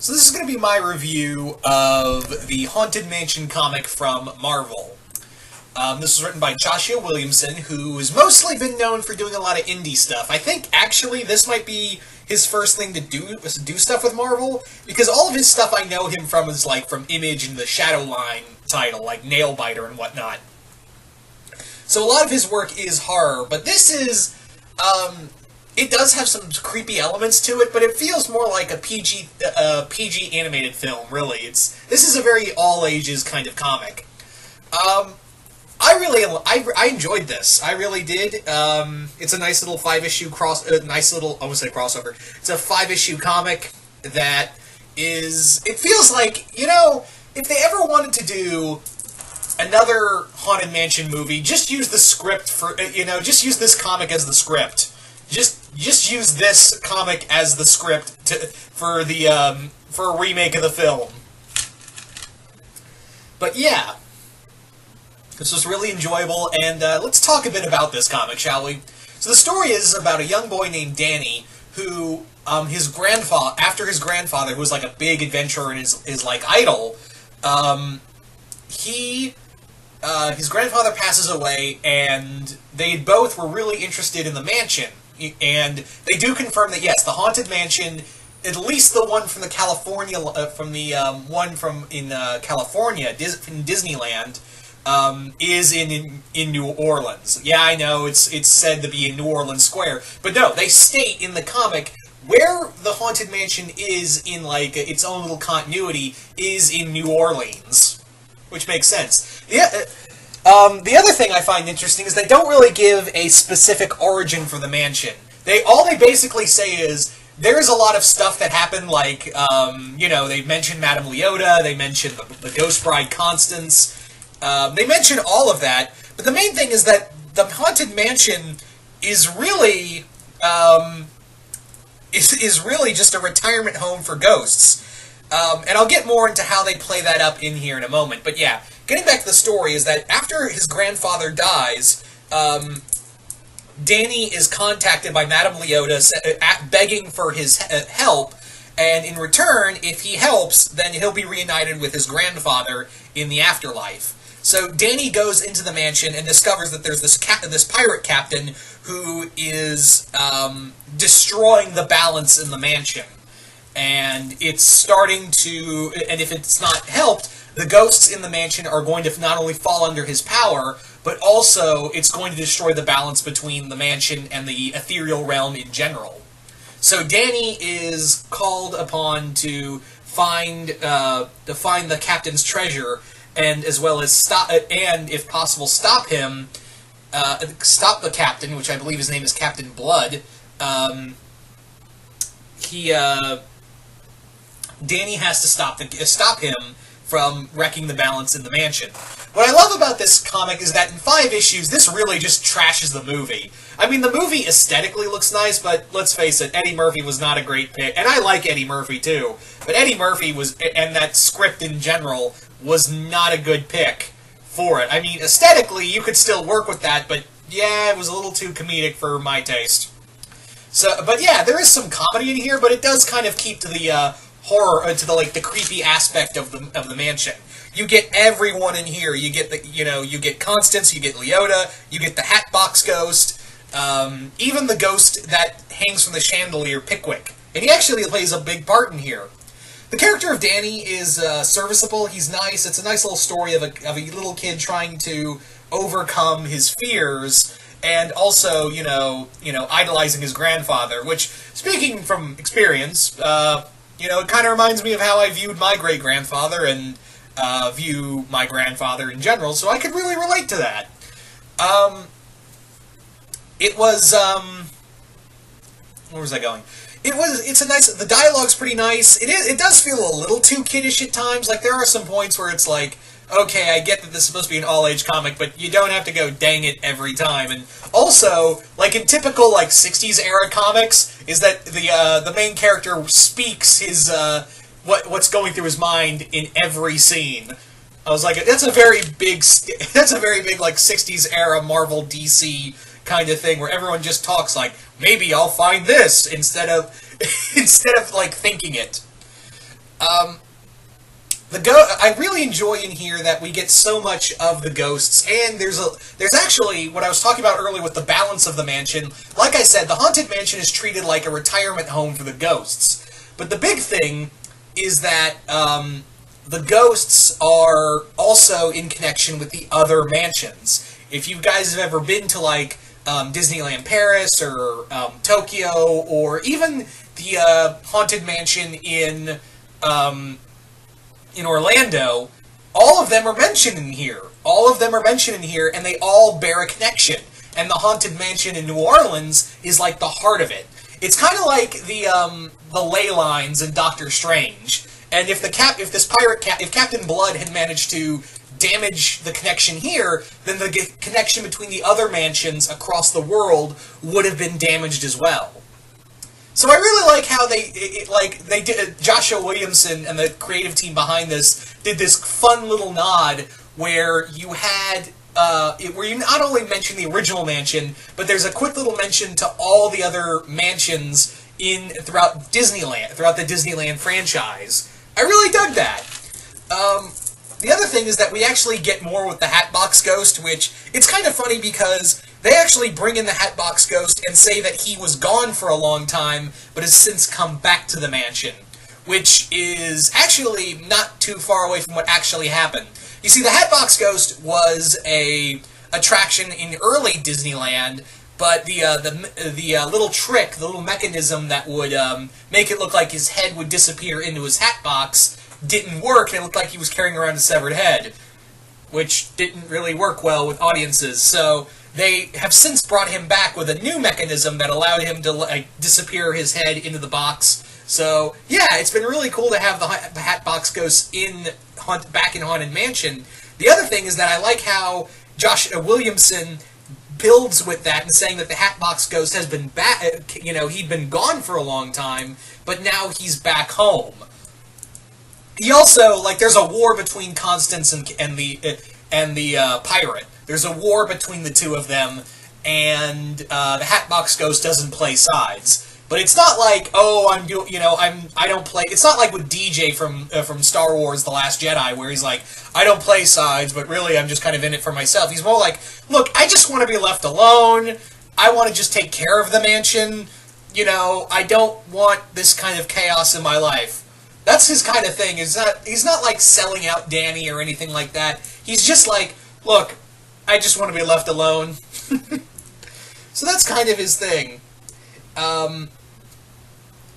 So this is going to be my review of the Haunted Mansion comic from Marvel. This was written by Joshua Williamson, who has mostly been known for doing a lot of indie stuff. I think, actually, this might be his first thing to do stuff with Marvel, because all of his stuff I know him from is, like, from Image and the Shadowline title, like Nailbiter and whatnot. So a lot of his work is horror, but this is, it does have some creepy elements to it, but it feels more like a PG animated film, really. This is a very all-ages kind of comic. I enjoyed this. I really did. It's a nice little 5-issue I almost said crossover. It's a 5-issue comic that it feels like, if they ever wanted to do another Haunted Mansion movie, just use the script just use this comic as the script. Just use this comic as the script for a remake of the film. But yeah, this was really enjoyable, and let's talk a bit about this comic, shall we? So the story is about a young boy named Danny who, after his grandfather, who was like a big adventurer and is like idol, his grandfather passes away, and they both were really interested in the mansion. And they do confirm that yes, the Haunted Mansion, at least the one from the California, California, in Disneyland, is in New Orleans. Yeah, I know it's said to be in New Orleans Square, but no, they state in the comic where the Haunted Mansion is in like its own little continuity is in New Orleans, which makes sense. Yeah. The other thing I find interesting is they don't really give a specific origin for the mansion. They basically say is, there's a lot of stuff that happened, like, they mention Madame Leota, they mention the Ghost Bride Constance, they mention all of that, but the main thing is that the Haunted Mansion is really, is really just a retirement home for ghosts. And I'll get more into how they play that up in here in a moment, but yeah. Getting back to the story is that after his grandfather dies, Danny is contacted by Madame Leota begging for his help, and in return, if he helps, then he'll be reunited with his grandfather in the afterlife. So Danny goes into the mansion and discovers that there's this pirate captain who is destroying the balance in the mansion. And it's starting to, and if it's not helped, the ghosts in the mansion are going to not only fall under his power, but also it's going to destroy the balance between the mansion and the ethereal realm in general. So Danny is called upon to find the captain's treasure, and as well as stop, and if possible, stop the captain, which I believe his name is Captain Blood. Danny has to stop him from wrecking the balance in the mansion. What I love about this comic is that in 5 issues, this really just trashes the movie. I mean, the movie aesthetically looks nice, but let's face it, Eddie Murphy was not a great pick. And I like Eddie Murphy, too. But Eddie Murphy and that script in general, was not a good pick for it. I mean, aesthetically, you could still work with that, but yeah, it was a little too comedic for my taste. So, but yeah, there is some comedy in here, but it does kind of keep to the, horror, to the creepy aspect of the mansion. You get everyone in here. You get you get Constance, you get Leota, you get the Hatbox Ghost, even the ghost that hangs from the chandelier, Pickwick. And he actually plays a big part in here. The character of Danny is serviceable. He's nice. It's a nice little story of a little kid trying to overcome his fears, and also, idolizing his grandfather, which, speaking from experience, it kind of reminds me of how I viewed my great-grandfather and view my grandfather in general, so I could really relate to that. Where was I going? The dialogue's pretty nice. It does feel a little too kiddish at times. Like, there are some points where it's like, okay, I get that this is supposed to be an all-age comic, but you don't have to go dang it every time. And also, like in typical, 60s era comics, is that the main character speaks his, what's going through his mind in every scene. I was like, that's a very big, 60s era Marvel DC kind of thing, where everyone just talks like, maybe I'll find this, instead of, thinking it. I really enjoy in here that we get so much of the ghosts, and there's actually what I was talking about earlier with the balance of the mansion. Like I said, the Haunted Mansion is treated like a retirement home for the ghosts. But the big thing is that the ghosts are also in connection with the other mansions. If you guys have ever been to, like, Disneyland Paris or Tokyo, or even the Haunted Mansion in Orlando, all of them are mentioned in here. All of them are mentioned in here, and they all bear a connection. And the Haunted Mansion in New Orleans is like the heart of it. It's kind of like the ley lines in Doctor Strange. And if if Captain Blood had managed to damage the connection here, then the connection between the other mansions across the world would have been damaged as well. So I really like how they did. Joshua Williamson and the creative team behind this did this fun little nod where you had where you not only mention the original mansion, but there's a quick little mention to all the other mansions throughout the Disneyland franchise. I really dug that. The other thing is that we actually get more with the Hatbox Ghost, which it's kind of funny because they actually bring in the Hatbox Ghost and say that he was gone for a long time, but has since come back to the mansion, which is actually not too far away from what actually happened. You see, the Hatbox Ghost was a attraction in early Disneyland, but the little trick, the little mechanism that would make it look like his head would disappear into his hat box didn't work, and it looked like he was carrying around a severed head, which didn't really work well with audiences. So they have since brought him back with a new mechanism that allowed him to disappear his head into the box. So yeah, it's been really cool to have the Hatbox Ghost back in Haunted Mansion. The other thing is that I like how Josh Williamson builds with that and saying that the Hatbox Ghost has been back. He'd been gone for a long time, but now he's back home. He also, there's a war between Constance and the pirate. There's a war between the two of them, and the Hatbox Ghost doesn't play sides. But it's not like, I don't play. It's not like with DJ from Star Wars: The Last Jedi, where he's like, I don't play sides, but really I'm just kind of in it for myself. He's more like, look, I just want to be left alone. I want to just take care of the mansion. I don't want this kind of chaos in my life. That's his kind of thing. He's not like selling out Danny or anything like that. He's just like, look, I just want to be left alone. So that's kind of his thing.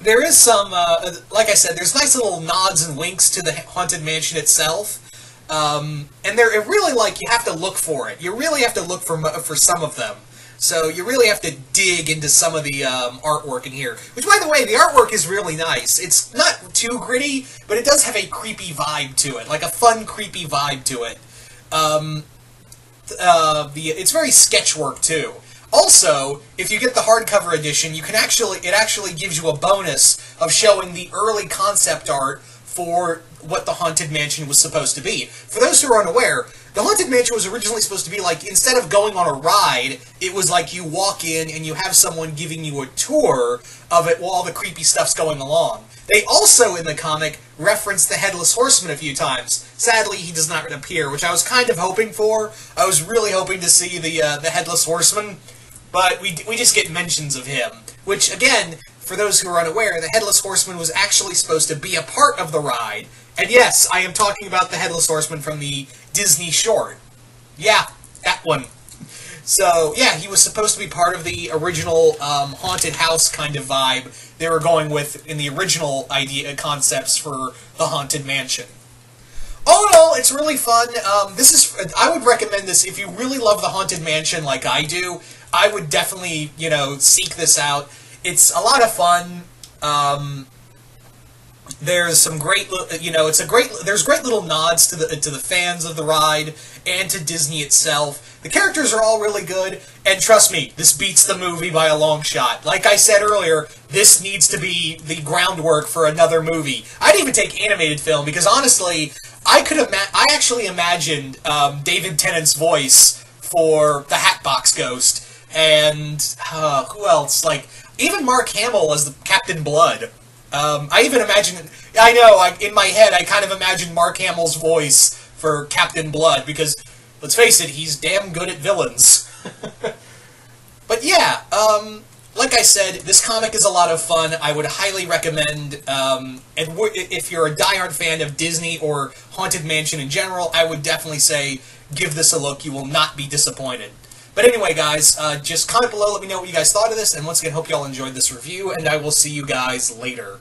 There is some, like I said, there's nice little nods and winks to the Haunted Mansion itself. And they're really you have to look for it. You really have to look for some of them. So you really have to dig into some of the artwork in here. Which, by the way, the artwork is really nice. It's not too gritty, but it does have a creepy vibe to it. Like a fun, creepy vibe to it. It's very sketchwork, too. Also, if you get the hardcover edition, it actually gives you a bonus of showing the early concept art for what the Haunted Mansion was supposed to be. For those who are unaware, the Haunted Mansion was originally supposed to be instead of going on a ride, it was like you walk in and you have someone giving you a tour of it while all the creepy stuff's going along. They also, in the comic, reference the Headless Horseman a few times. Sadly, he does not appear, which I was kind of hoping for. I was really hoping to see the Headless Horseman, but we just get mentions of him. Which, again, for those who are unaware, the Headless Horseman was actually supposed to be a part of the ride. And yes, I am talking about the Headless Horseman from the Disney short. Yeah, that one. So, yeah, he was supposed to be part of the original haunted house kind of vibe they were going with in the original concepts for the Haunted Mansion. All in all, it's really fun. I would recommend this if you really love the Haunted Mansion like I do. I would definitely, seek this out. It's a lot of fun. There's some great, there's great little nods to the fans of the ride and to Disney itself. The characters are all really good, and trust me, this beats the movie by a long shot. Like I said earlier, this needs to be the groundwork for another movie. I'd even take animated film, because honestly, I actually imagined David Tennant's voice for the Hatbox Ghost, and who else? Even Mark Hamill as the Captain Blood. I even imagine, I know, in my head, I kind of imagine Mark Hamill's voice for Captain Blood, because, let's face it, he's damn good at villains. But yeah, like I said, this comic is a lot of fun. I would highly recommend, if you're a diehard fan of Disney or Haunted Mansion in general, I would definitely say give this a look. You will not be disappointed. But anyway, guys, just comment below, let me know what you guys thought of this, and once again, hope you all enjoyed this review, and I will see you guys later.